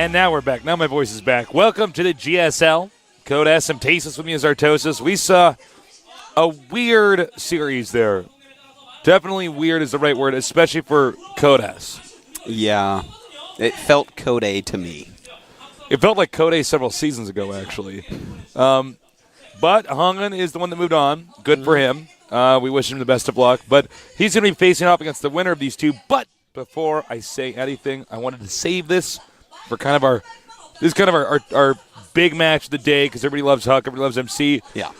And now we're back. Now my voice is back. Welcome to the GSL. Code S. I'm Tasis. With me is Artosis. We saw a weird series there. Definitely weird is the right word, especially for Code S. Yeah. It felt Code A to me. It felt like Code A several seasons ago, actually. But Hongan is the one that moved on. Good for him. We wish him the best of luck. But he's going to be facing off against the winner of these two. But before I say anything, I wanted to save this for kind of our big match of the day because everybody loves Huck, everybody loves MC. Yeah.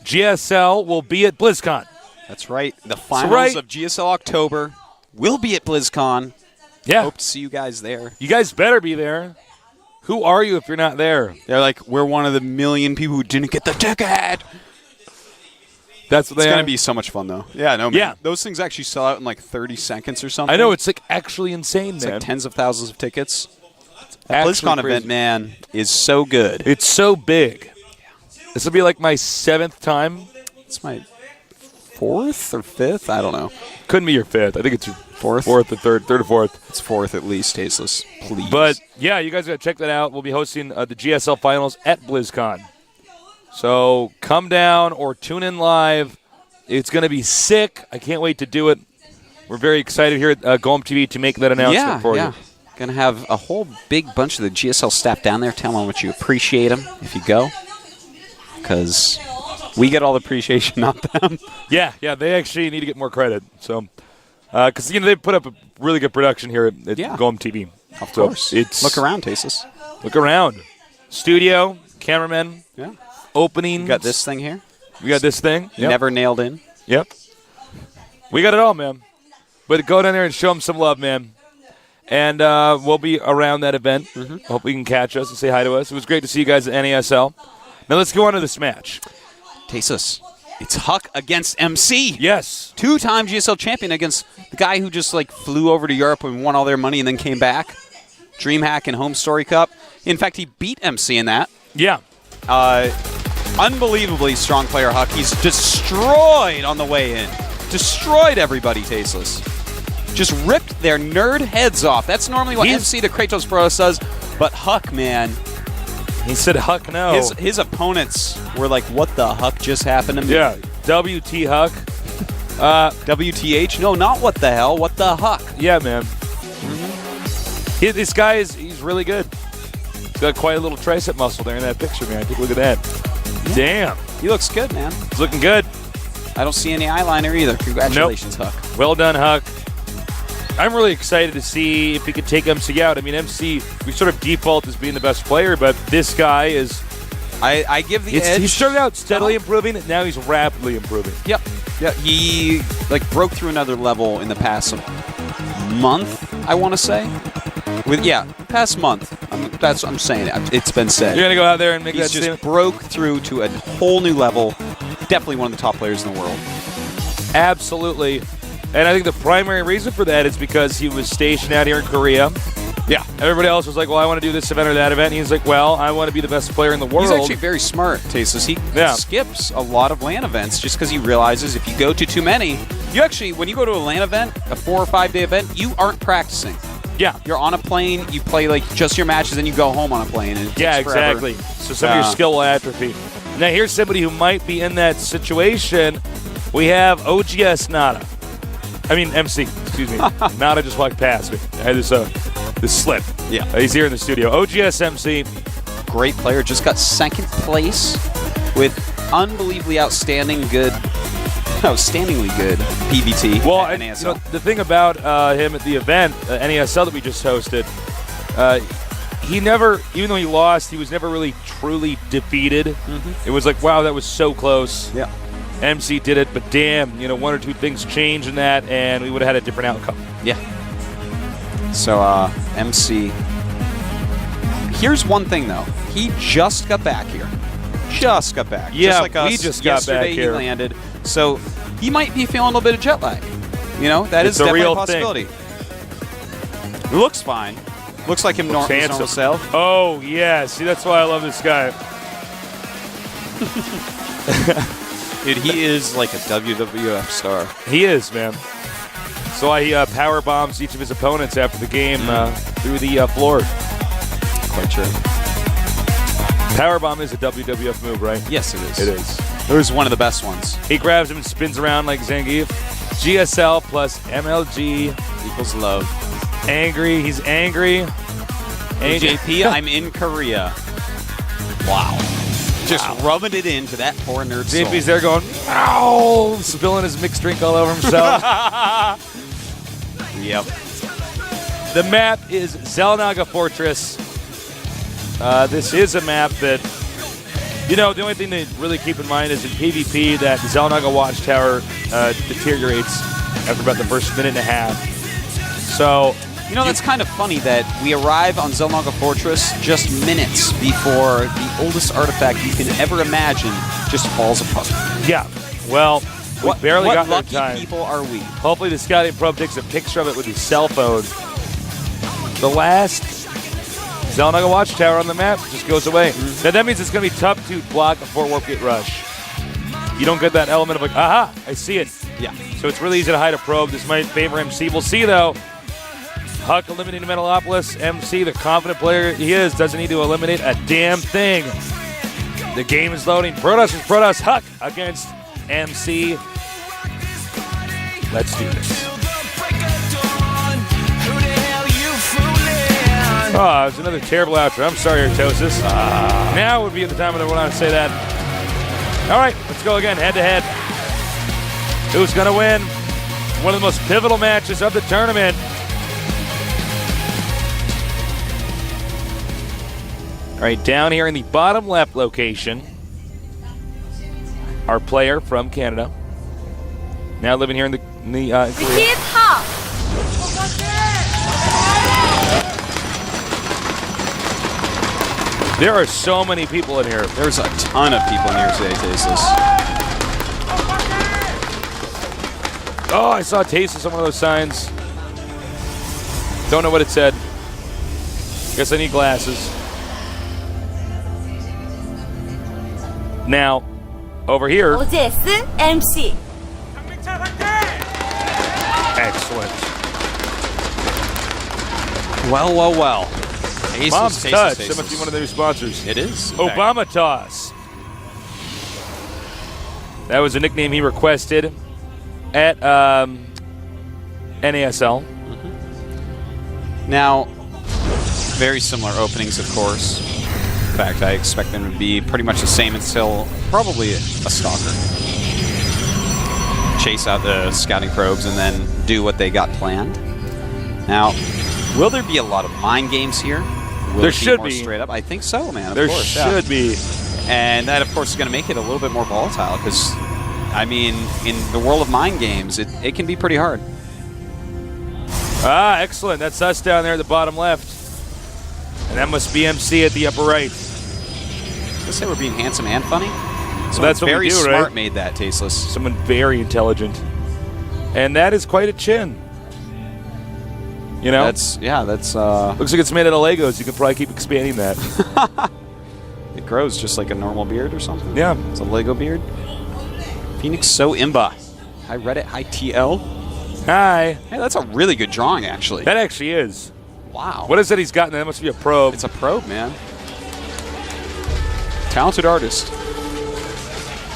GSL will be at BlizzCon. That's right. The finals of GSL October will be at BlizzCon. Yeah. Hope to see you guys there. You guys better be there. Who are you if you're not there? They're like, we're one of the million people who didn't get the ticket. That's what it's going to be so much fun, though. Yeah, no, man. Yeah. Those things actually sell out in like 30 seconds or something. I know. It's like actually insane, it's man. Like tens of thousands of tickets. That BlizzCon event, man, is so good. It's so big. This will be like my 7th time. It's my 4th or 5th? I don't know. Couldn't be your 5th. I think it's your 4th? 4th or 3rd or 4th. It's 4th at least, Tasteless. Please. But, yeah, you guys got to check that out. We'll be hosting the GSL Finals at BlizzCon. So come down or tune in live. It's going to be sick. I can't wait to do it. We're very excited here at GOMTV to make that announcement for you. Going to have a whole big bunch of the GSL staff down there. Tell them how much you appreciate them if you go. Because we get all the appreciation, not them. Yeah, they actually need to get more credit. So, because they put up a really good production here at GOMTV. Of course. Look around, Tasis. Look around. Studio, cameramen. Yeah. Openings. We got this thing here. We got this thing. Yep. Never nailed in. Yep. We got it all, man. But go down there and show them some love, man. And we'll be around that event. Hope you can catch us and say hi to us. It was great to see you guys at NASL. Now let's go on to this match. Tasis, it's Huck against MC. Yes. 2-time GSL champion against the guy who just flew over to Europe and won all their money and then came back. DreamHack and Home Story Cup. In fact, he beat MC in that. Yeah. Unbelievably strong player, Huck. He's destroyed on the way in. Destroyed everybody, Tasteless. Just ripped their nerd heads off. That's normally what MC the Kratos Bros does. But Huck, man. He said Huck no. His opponents were like, what the Huck just happened to me? Yeah. WT Huck. WTH? No, not what the hell. What the Huck? Yeah, man. This guy he's really good. He's got quite a little tricep muscle there in that picture, man. Take a look at that. Damn. He looks good, man. He's looking good. I don't see any eyeliner either. Congratulations, Huck. Well done, Huck. I'm really excited to see if he could take MC out. I mean, MC, we sort of default as being the best player, but this guy is... I give the edge. He started out steadily improving, and now he's rapidly improving. Yep. Yeah, he broke through another level in the past month, I want to say. Past month. I'm saying it. It's been said. You're going to go out there and make that statement? He's just broke through to a whole new level. Definitely one of the top players in the world. Absolutely. And I think the primary reason for that is because he was stationed out here in Korea. Yeah. Everybody else was like, well, I want to do this event or that event. And he's like, well, I want to be the best player in the world. He's actually very smart, Tasis. He skips a lot of LAN events just because he realizes if you go to too many, when you go to a LAN event, a 4 or 5 day event, you aren't practicing. Yeah. You're on a plane, you play just your matches, and you go home on a plane. And it takes forever. Exactly. So some of your skill will atrophy. Now here's somebody who might be in that situation. We have OGS Nada. I mean, MC, excuse me. Nada just walked past me. I had this slip. Yeah. He's here in the studio. OGS MC. Great player. Just got 2nd place with unbelievably outstandingly good PVT. Well, the thing about him at the event, NASL that we just hosted, he never, even though he lost, he was never really truly defeated. It was like, wow, that was so close. Yeah. MC did it, but damn, 1 or 2 things changed in that, and we would have had a different outcome. Yeah. So, MC. Here's one thing, though. He just got back here. Just got back. Yeah, just like us. we just got back here. Yesterday he landed. So, he might be feeling a little bit of jet lag. That is definitely a possibility. It looks fine. Looks like him normal self. Oh, yeah. See, that's why I love this guy. Dude, he is like a WWF star. He is, man. So he power bombs each of his opponents after the game through the floor. quite sure. Powerbomb is a WWF move, right? Yes, it is. It is. It was one of the best ones. He grabs him and spins around like Zangief. GSL plus MLG Equals love. angry. He's angry. JP, I'm in Korea. Wow. Just rubbing it into that poor nerd soul. JP's there going, ow, spilling his mixed drink all over himself. Yep. The map is Zel-Naga Fortress. This is a map that, you know, the only thing to really keep in mind is in PvP that Zel-Naga Watchtower deteriorates after about the first minute and a half. So, you know, that's kind of funny that we arrive on Zel-Naga Fortress just minutes before the oldest artifact you can ever imagine just falls apart. yeah, well, we barely got there in lucky time. people are we? Hopefully the scouting probe takes a picture of it with his cell phone. The last Zel-Naga Watchtower on the map just goes away. Now that means it's going to be tough to block a 4-warp gate rush. You don't get that element of like, aha, I see it. Yeah. So it's really easy to hide a probe. This might favor MC. We'll see, though. Huck eliminating Metalopolis. MC, the confident player he is, doesn't need to eliminate a damn thing. The game is loading. Protoss is Protoss. Huck against MC. Let's do this. Oh, it was another terrible outro. I'm sorry, Artosis. Now would be the time when I want to say that. All right, let's go again, head-to-head. Who's going to win? One of the most pivotal matches of the tournament. All right, down here in the bottom left location, our player from Canada, now living here in Korea. There are so many people in here. There's a ton of people in here today, Tasteless. Oh, I saw Tasteless on one of those signs. Don't know what it said. Guess I need glasses. Now, over here. GSL MC. Excellent. Well. Mom's Touch. That must be one of their new sponsors. It is. Obama Toss. That was a nickname he requested at NASL. Now, very similar openings, of course. In fact, I expect them to be pretty much the same until probably a stalker. Chase out the scouting probes and then do what they got planned. Now, will there be a lot of mind games here? Will there should more be. Straight up, I think so, man. Of there course, should be. And that, of course, is going to make it a little bit more volatile because, I mean, in the world of mind games, it can be pretty hard. Ah, excellent. That's us down there at the bottom left. And that must be MC at the upper right. Let's say we're being handsome and funny. So that's what very we do, smart right? made that, Tasteless. Someone very intelligent. And that is quite a chin. You know? That's looks like it's made out of Legos. You can probably keep expanding that. It grows just like a normal beard or something. Yeah. It's a Lego beard. Phoenix So Imba. Hi Reddit, hi TL. Hi. Hey, that's a really good drawing, actually. That actually is. Wow. What is that he's gotten? That must be a probe. It's a probe, man. Talented artist.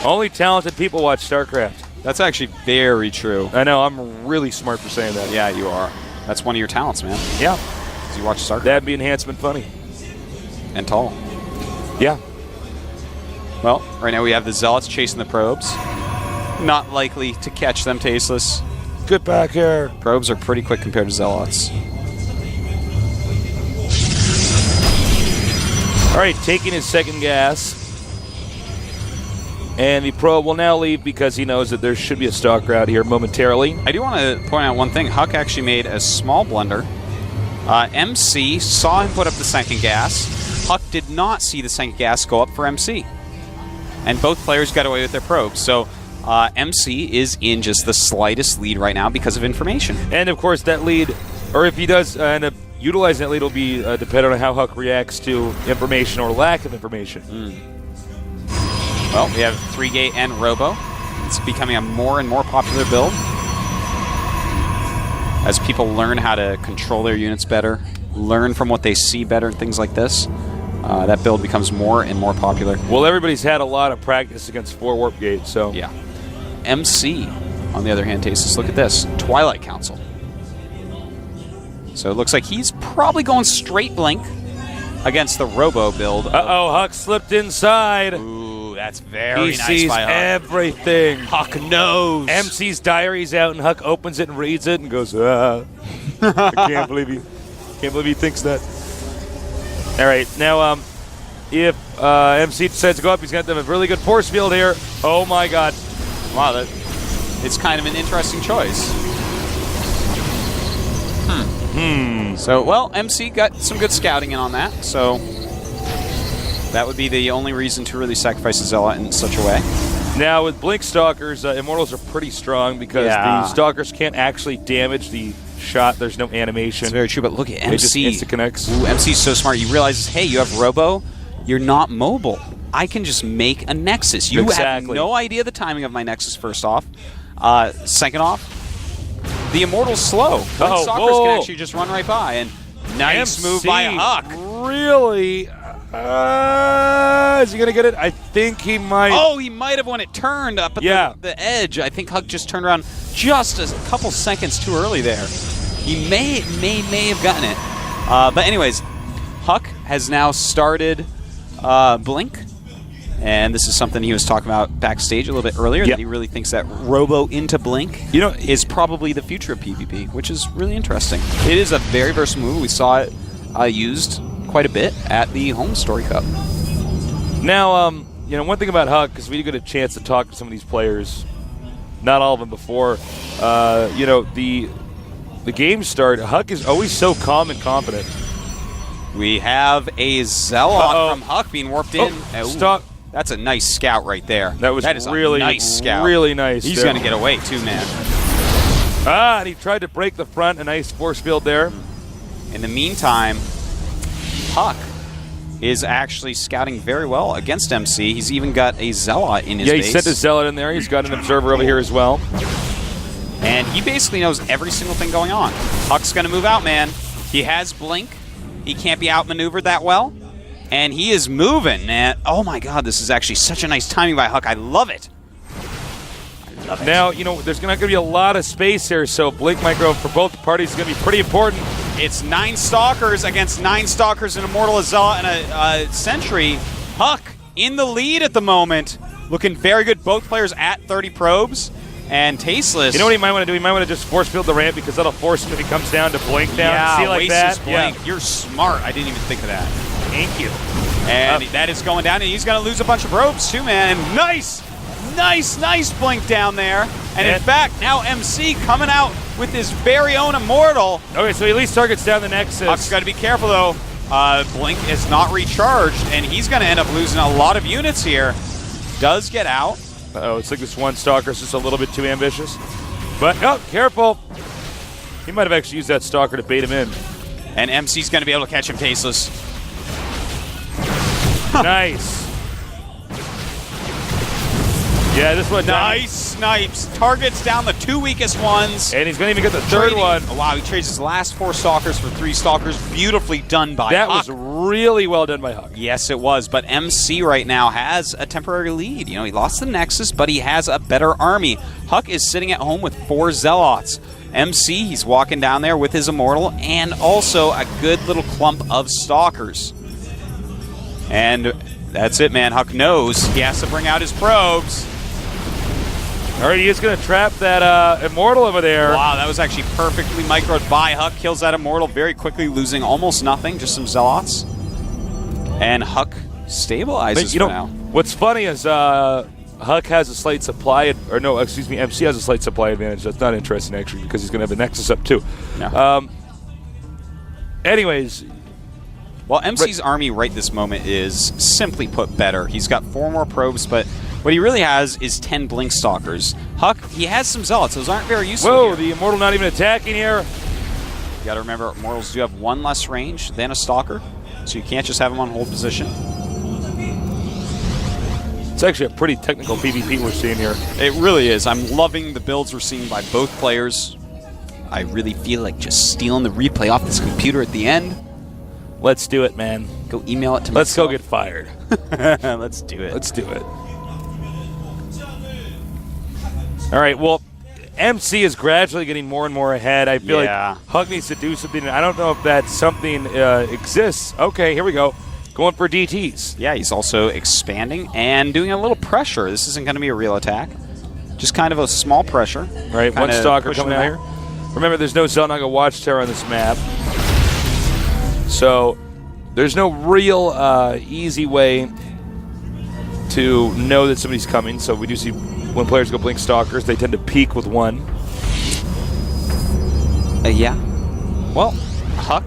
Only talented people watch Starcraft. That's actually very true. I know. I'm really smart for saying that. Yeah, you are. That's one of your talents, man. Yeah. Because you watch Starcraft. That'd be enhancement funny. And tall. Yeah. Well, right now we have the Zealots chasing the probes. Not likely to catch them, Tasteless. Get back here. Probes are pretty quick compared to Zealots. All right, taking his second gas. And the probe will now leave because he knows that there should be a stalker out here momentarily. I do want to point out one thing. Huck actually made a small blunder. MC saw him put up the second gas. Huck did not see the second gas go up for MC. And both players got away with their probes. So MC is in just the slightest lead right now because of information. And, of course, that lead, or if he does end up utilizing that lead, will be dependent on how Huck reacts to information or lack of information. Well, we have 3-gate and Robo. It's becoming a more and more popular build as people learn how to control their units better learn from what they see better and things like this, that build becomes more and more popular. Well, everybody's had a lot of practice against 4 Warp Gate, so... Yeah. MC, on the other hand, Tasteless, look at this. Twilight Council. So it looks like he's probably going straight Blink against the Robo build. Uh-oh, Huck slipped inside. Ooh, that's very he nice sees by Huck. everything. Huck knows. MC's diary's out, and Huck opens it and reads it and goes, I can't believe he thinks that. All right, now, if MC decides to go up, he's got them a really good force field here. Oh, my God. Wow, it's kind of an interesting choice. So, well, MC got some good scouting in on that, so that would be the only reason to really sacrifice a Zealot in such a way. Now, with Blink Stalkers, Immortals are pretty strong because the Stalkers can't actually damage the shot. There's no animation. It's very true, but look at MC. It just insta-connects. Ooh, MC's so smart. He realizes, hey, you have Robo. You're not mobile. I can just make a Nexus. You have no idea the timing of my Nexus, first off. Second off, the Immortal's slow. Blink Stalkers can actually just run right by. And nice move by Huck. Really? Is he going to get it? I think he might. Oh, he might have when it turned up at the edge. I think Huck just turned around just a couple seconds too early there. He may have gotten it. But anyways, Huck has now started Blink. And this is something he was talking about backstage a little bit earlier, that he really thinks that Robo into Blink is probably the future of PvP, which is really interesting. It is a very versatile move. We saw it used quite a bit at the Home Story Cup. Now, one thing about Huck, because we did get a chance to talk to some of these players, not all of them before, the game start, Huck is always so calm and confident. We have a Zealot from Huck being warped in. Stop. That's a nice scout right there. That is really a nice scout. Really nice. He's going to get away too, man. And he tried to break the front. A nice force field there. In the meantime, Huck is actually scouting very well against MC. He's even got a Zealot in his base. Yeah, he sent a Zealot in there. He's got an Observer over here as well. And he basically knows every single thing going on. Huck's going to move out, man. He has Blink. He can't be outmaneuvered that well. And he is moving, man. Oh, my God. This is actually such a nice timing by Huck. I love it. Now, there's not going to be a lot of space here, so Blink Micro for both parties is going to be pretty important. It's 9 Stalkers against 9 Stalkers, an Immortal, a Zealot, and a Sentry. Huck in the lead at the moment. Looking very good. Both players at 30 probes. And Tasteless. You know what he might want to do? He might want to just force field the ramp because that'll force him if he comes down to Blink down. Yeah, see like that? Blink. Yeah. You're smart. I didn't even think of that. Thank you. And that is going down, and he's going to lose a bunch of probes too, man. And nice Blink down there. And in fact, now MC coming out with his very own Immortal. Okay, so he at least targets down the Nexus. Huck's got to be careful, though. Blink is not recharged, and he's going to end up losing a lot of units here. Does get out. Uh-oh, it's like this one Stalker's just a little bit too ambitious. But, careful. He might have actually used that Stalker to bait him in. And MC's going to be able to catch him, Tasteless. Nice. Yeah, this one. Nice snipes. Targets down the 2 weakest ones. And he's going to even get the third one. Oh, wow, he trades his last 4 Stalkers for 3 Stalkers. Beautifully done by Huck. That was really well done by Huck. Yes, it was. But MC right now has a temporary lead. He lost the Nexus, but he has a better army. Huck is sitting at home with 4 Zealots. MC, he's walking down there with his Immortal and also a good little clump of Stalkers. And that's it, man. Huck knows he has to bring out his probes. All right, he is going to trap that Immortal over there. Wow, that was actually perfectly microed by Huck. Kills that Immortal very quickly, losing almost nothing, just some Zealots. And Huck stabilizes for now. What's funny is Huck has a slight supply, MC has a slight supply advantage. That's not interesting, actually, because he's going to have a Nexus up, too. No. Anyways. Well, MC's army right this moment is, simply put, better. He's got 4 more probes, but what he really has is 10 Blink Stalkers. Huck, he has some Zealots. Those aren't very useful. Whoa, the Immortal not even attacking here. You got to remember, Immortals do have 1 less range than a Stalker, so you can't just have them on hold position. It's actually a pretty technical PvP we're seeing here. It really is. I'm loving the builds we're seeing by both players. I really feel like just stealing the replay off this computer at the end. Let's do it, man. Go email it to Let's go myself. get fired. Let's do it. Let's do it. All right, well, MC is gradually getting more and more ahead. I feel like Hug needs to do something. I don't know if that something exists. Okay, here we go. Going for DTs. Yeah, he's also expanding and doing a little pressure. This isn't going to be a real attack. Just kind of a small pressure. Right, one stalker coming out here. Remember, there's no Zel-Naga watchtower on this map. So there's no real easy way to know that somebody's coming. So we do see when players go blink stalkers, they tend to peek with one. Yeah. Well, Huck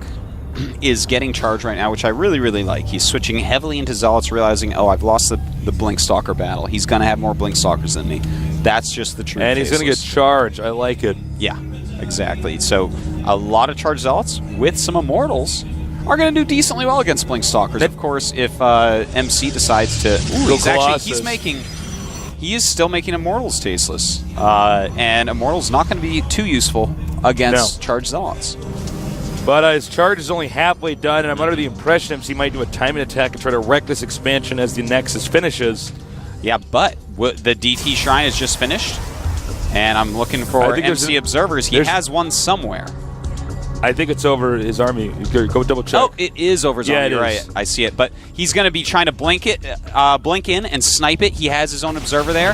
is getting charged right now, which I really, really like. He's switching heavily into Zealots, realizing, oh, I've lost the Blink Stalker battle. He's going to have more Blink Stalkers than me. That's just the truth. And he's going to get charged. I like it. Yeah, exactly. So a lot of charged Zealots with some Immortals are going to do decently well against Blink Stalkers. Of course, if MC decides to... He is still making Immortals tasteless. And Immortals not going to be too useful against charged Zealots. But his charge is only halfway done, and I'm under the impression MC might do a timing attack and try to wreck this expansion as the Nexus finishes. Yeah, but the DT Shrine is just finished, and I'm looking for MC Observers. He has one somewhere. I think it's over his army. Go double check. Oh, it is over his army. You're right. I see it. But he's going to be trying to blink in and snipe it. He has his own Observer there.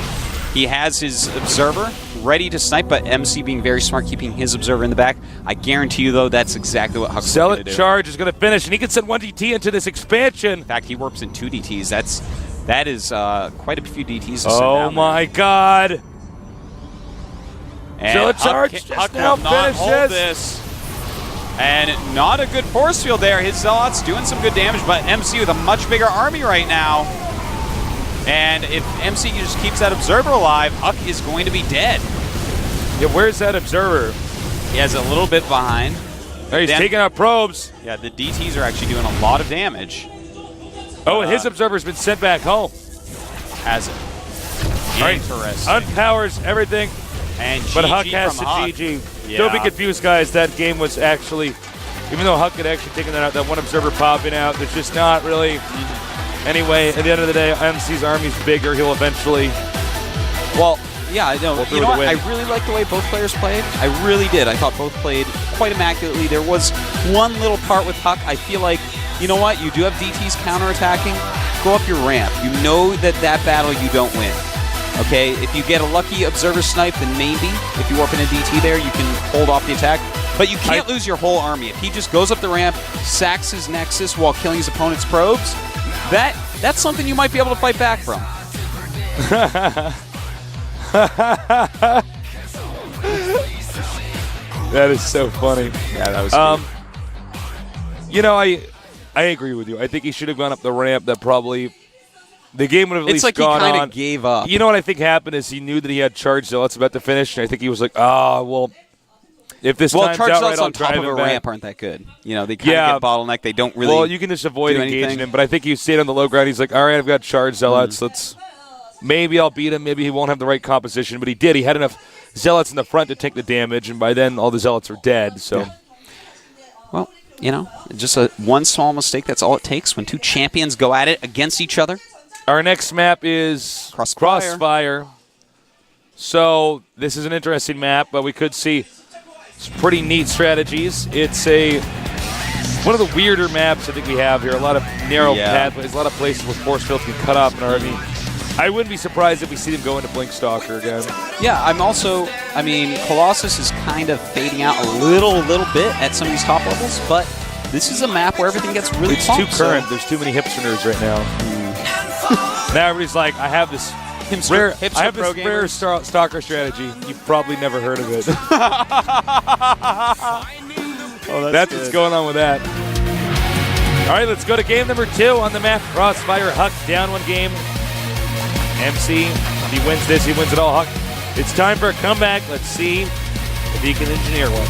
He has his Observer ready to snipe, but MC being very smart, keeping his Observer in the back. I guarantee you, though, that's exactly what Huck's going to do. Charge is going to finish, and he can send one DT into this expansion. In fact, he warps in 2 DTs. That is quite a few DTs to send Oh, my God. And Charge Huck will not hold this. And not a good force field there. His Zealots doing some good damage, but MC with a much bigger army right now. And if MC just keeps that Observer alive, Huck is going to be dead. Yeah, where's that Observer? He has a little bit behind. Oh, he's taking out probes. Yeah, the DTs are actually doing a lot of damage. Oh, and his Observer's been sent back home. Has it? Interesting. Unpowers everything. And GG but Huck has from to Huck. GG. Yeah. Don't be confused, guys. That game was actually, even though Huck had actually taken that out, that one Observer popping out, there's just not really... Anyway, at the end of the day, MC's army's bigger. He'll eventually... Well, yeah, I know. You know what? I really like the way both players played. I really did. I thought both played quite immaculately. There was one little part with Huck. I feel like, you know what? You do have DTs counterattacking. Go up your ramp. You know that battle you don't win. Okay? If you get a lucky Observer snipe, then maybe. If you warp in a DT there, you can hold off the attack. But you can't lose your whole army. If he just goes up the ramp, sacks his Nexus while killing his opponent's probes, that's something you might be able to fight back from. That is so funny. Yeah, that was cool. You know, I agree with you. I think he should have gone up the ramp. That probably the game would have at least gone on. It's like he kind of gave up. You know what I think happened is he knew that he had charged Zealots about to finish, and I think he was like, well, if this time's charged out Zealots right, on top of a ramp aren't that good. You know, they kind of get bottlenecked. They don't really. Well, you can just avoid engaging him, but I think he stayed on the low ground. He's like, all right, I've got charged Zealots. Maybe I'll beat him. Maybe he won't have the right composition, but he did. He had enough Zealots in the front to take the damage, and by then all the Zealots are dead. So, well, you know, just one small mistake. That's all it takes when two champions go at it against each other. Our next map is Crossfire. So this is an interesting map, but we could see some pretty neat strategies. It's one of the weirder maps I think we have here. A lot of narrow pathways, a lot of places where force fields can cut off an army. I wouldn't be surprised if we see them go into Blink Stalker again. Yeah, Colossus is kind of fading out a little bit at some of these top levels, but this is a map where everything gets really It's too current. So. There's too many hipster nerds right now. Now everybody's like, I have this rare stalker strategy. You've probably never heard of it. That's what's going on with that. All right, let's go to game number 2 on the map. Crossfire. Huck down 1 game. MC, if he wins this, he wins it all. Huck, it's time for a comeback. Let's see if he can engineer one.